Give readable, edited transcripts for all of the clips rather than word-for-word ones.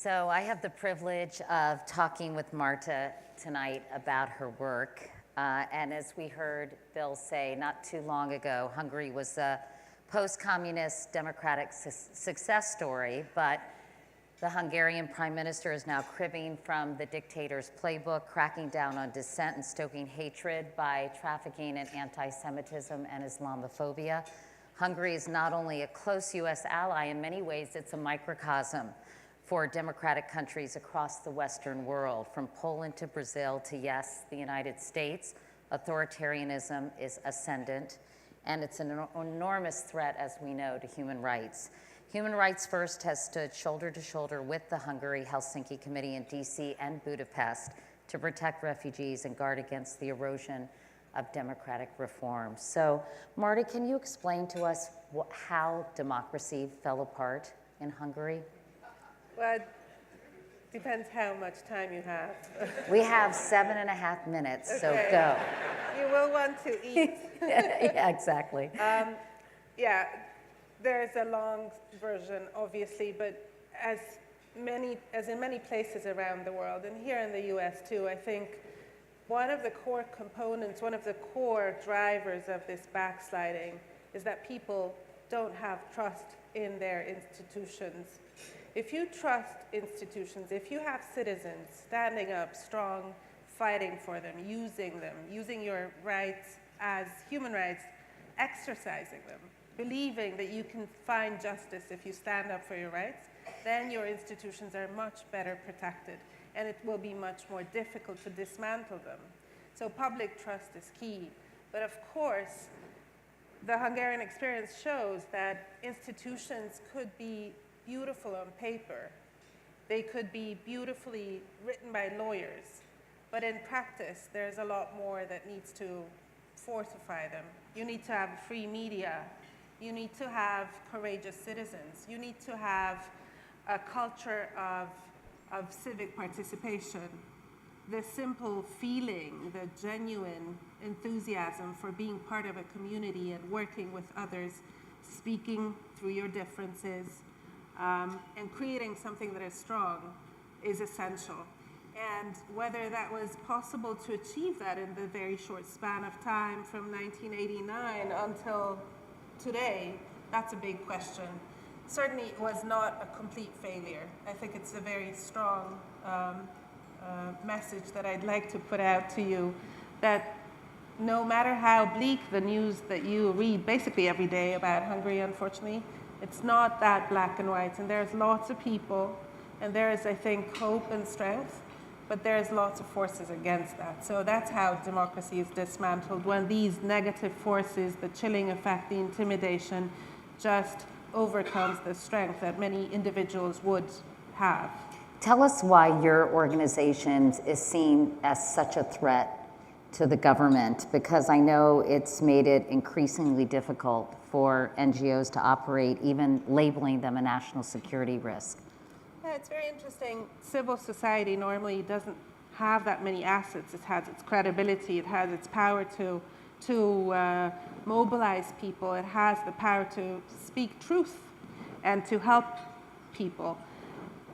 So I have the privilege of talking with Marta tonight about her work. And as we heard Bill say not too long ago, Hungary was a post-communist democratic success story, but the Hungarian prime minister is now cribbing from the dictator's playbook, cracking down on dissent and stoking hatred by trafficking in anti-Semitism and Islamophobia. Hungary is not only a close US ally, in many ways it's a microcosm for democratic countries across the Western world, from Poland to Brazil to, yes, the United States. Authoritarianism is ascendant, and it's an enormous threat, as we know, to human rights. Human Rights First has stood shoulder to shoulder with the Hungary-Helsinki Committee in DC and Budapest to protect refugees and guard against the erosion of democratic reforms. So, Marta, can you explain to us how democracy fell apart in Hungary? Well, it depends how much time you have. We have 7.5 minutes, okay. So go. You will want to eat. Yeah, exactly. Yeah, there's a long version, obviously, but as in many places around the world, and here in the US too, I think one of the core components, one of the core drivers of this backsliding is that people don't have trust in their institutions. If you trust institutions, if you have citizens standing up strong, fighting for them, using your rights as human rights, exercising them, believing that you can find justice if you stand up for your rights, then your institutions are much better protected, and it will be much more difficult to dismantle them. So public trust is key. But of course, the Hungarian experience shows that institutions could be beautiful on paper. They could be beautifully written by lawyers. But in practice, there's a lot more that needs to fortify them. You need to have free media. You need to have courageous citizens. You need to have a culture of civic participation. The simple feeling, the genuine enthusiasm for being part of a community and working with others, speaking through your differences, and creating something that is strong is essential. And whether that was possible to achieve that in the very short span of time from 1989 until today, that's a big question. Certainly it was not a complete failure. I think it's a very strong message that I'd like to put out to you, that no matter how bleak the news that you read basically every day about Hungary, unfortunately, it's not that black and white. And there's lots of people, and there is, I think, hope and strength, but there's lots of forces against that. So that's how democracy is dismantled, when these negative forces, the chilling effect, the intimidation, just overcomes the strength that many individuals would have. Tell us why your organization is seen as such a threat to the government, because I know it's made it increasingly difficult for NGOs to operate, even labeling them a national security risk. Yeah, it's very interesting. Civil society normally doesn't have that many assets. It has its credibility, it has its power to mobilize people, it has the power to speak truth and to help people.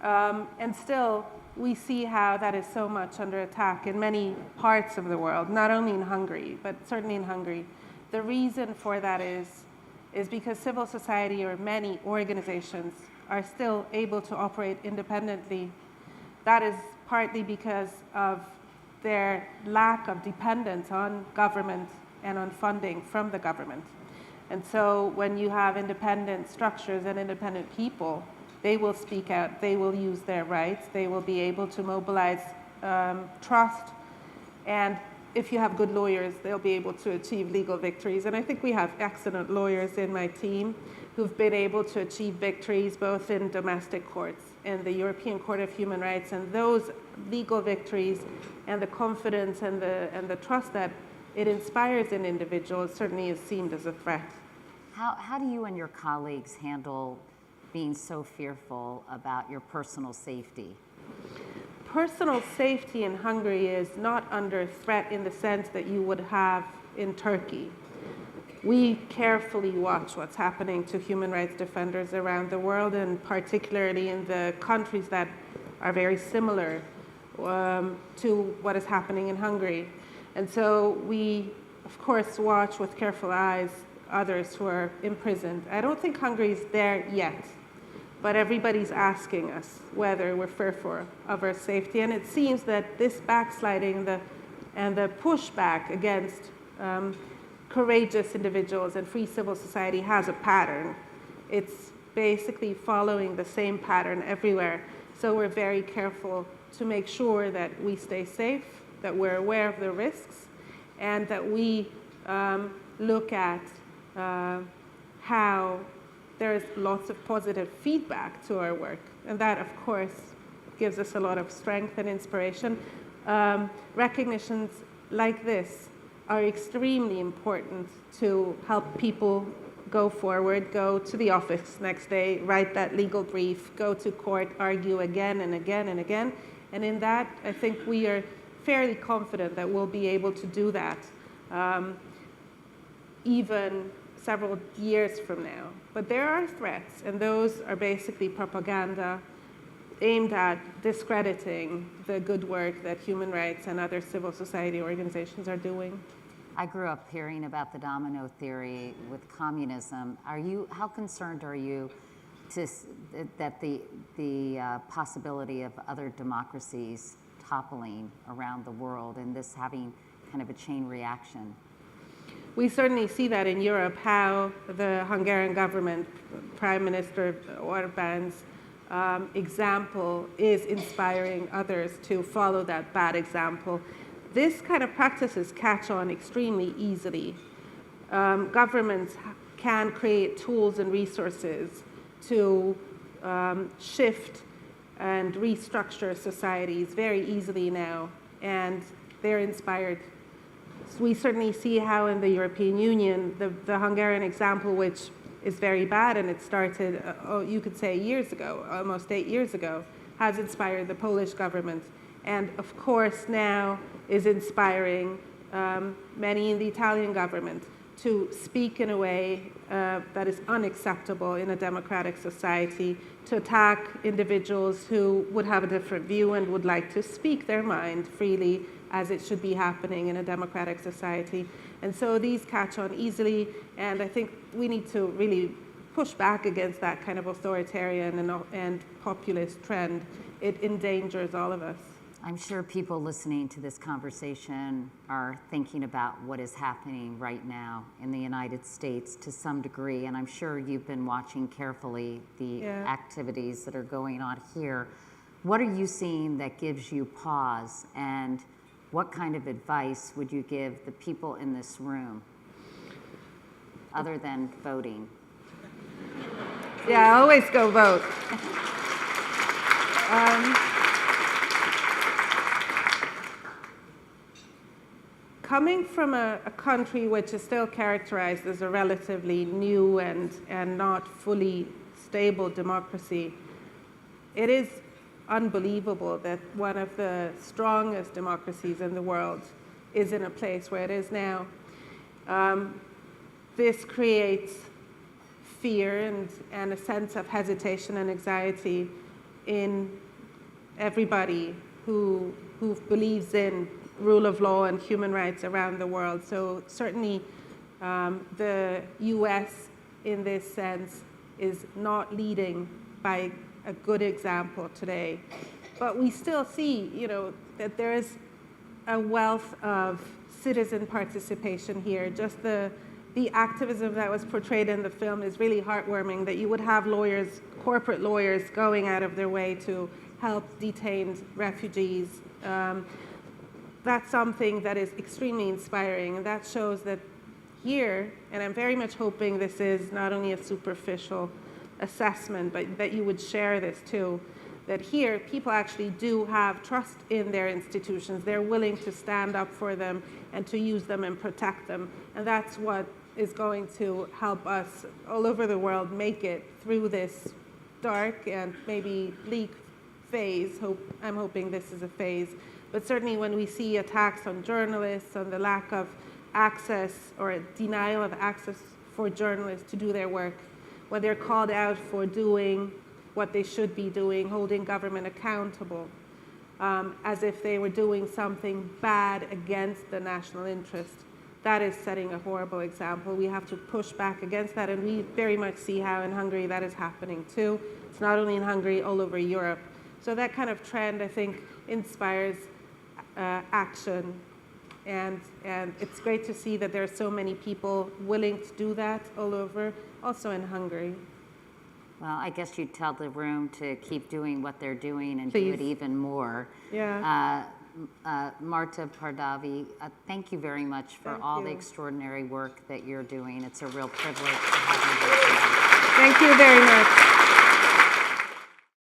And still, we see how that is so much under attack in many parts of the world, not only in Hungary, but certainly in Hungary. The reason for that is because civil society, or many organizations, are still able to operate independently. That is partly because of their lack of dependence on government and on funding from the government. And so when you have independent structures and independent people, they will speak out, they will use their rights, they will be able to mobilize trust, and if you have good lawyers, they'll be able to achieve legal victories. And I think we have excellent lawyers in my team who've been able to achieve victories both in domestic courts, in the European Court of Human Rights, and those legal victories and the confidence and the trust that it inspires in individuals certainly is seen as a threat. How do you and your colleagues handle being so fearful about your personal safety? Personal safety in Hungary is not under threat in the sense that you would have in Turkey. We carefully watch what's happening to human rights defenders around the world, and particularly in the countries that are very similar to what is happening in Hungary. And so we, of course, watch with careful eyes others who are imprisoned. I don't think Hungary is there yet, but everybody's asking us whether we're fearful of our safety. And it seems that this backsliding and the pushback against courageous individuals and free civil society has a pattern. It's basically following the same pattern everywhere. So we're very careful to make sure that we stay safe, that we're aware of the risks, and that we look at how there's lots of positive feedback to our work. And that, of course, gives us a lot of strength and inspiration. Recognitions like this are extremely important to help people go forward, go to the office next day, write that legal brief, go to court, argue again and again and again. And in that, I think we are fairly confident that we'll be able to do that even several years from now. But there are threats, and those are basically propaganda aimed at discrediting the good work that human rights and other civil society organizations are doing. I grew up hearing about the domino theory with communism. How concerned are you that the possibility of other democracies toppling around the world and this having kind of a chain reaction? We certainly see that in Europe, how the Hungarian government, Prime Minister Orbán's example is inspiring others to follow that bad example. This kind of practices catch on extremely easily. Governments can create tools and resources to shift and restructure societies very easily now, and they're inspired. So we certainly see how in the European Union, the Hungarian example, which is very bad, and it started, you could say years ago, almost 8 years ago, has inspired the Polish government. And of course now is inspiring many in the Italian government to speak in a way that is unacceptable in a democratic society, to attack individuals who would have a different view and would like to speak their mind freely, as it should be happening in a democratic society. And so these catch on easily, and I think we need to really push back against that kind of authoritarian and populist trend. It endangers all of us. I'm sure people listening to this conversation are thinking about what is happening right now in the United States to some degree, and I'm sure you've been watching carefully the activities that are going on here. What are you seeing that gives you pause, and what kind of advice would you give the people in this room, other than voting? Yeah, always go vote. Coming from a country which is still characterized as a relatively new and not fully stable democracy, it is unbelievable that one of the strongest democracies in the world is in a place where it is now. This creates fear and a sense of hesitation and anxiety in everybody who believes in rule of law and human rights around the world. So certainly the US in this sense is not leading by a good example today. But we still see, that there is a wealth of citizen participation here. Just the activism that was portrayed in the film is really heartwarming, that you would have lawyers, corporate lawyers, going out of their way to help detained refugees. That's something that is extremely inspiring, and that shows that here, and I'm very much hoping this is not only a superficial assessment, but that you would share this too, that here people actually do have trust in their institutions. They're willing to stand up for them and to use them and protect them. And that's what is going to help us all over the world make it through this dark and maybe bleak phase. I'm hoping this is a phase. But certainly when we see attacks on journalists, on the lack of access or a denial of access for journalists to do their work, when they're called out for doing what they should be doing, holding government accountable, as if they were doing something bad against the national interest. That is setting a horrible example. We have to push back against that, and we very much see how in Hungary that is happening too. It's not only in Hungary, all over Europe. So that kind of trend, I think, inspires action. And it's great to see that there are so many people willing to do that all over, also in Hungary. Well, I guess you'd tell the room to keep doing what they're doing and Please. do it even more. Yeah. Marta, Pardavi, thank you very much for Thank all you. the extraordinary work that you're doing. It's a real privilege to have you here tonight. Thank you very much.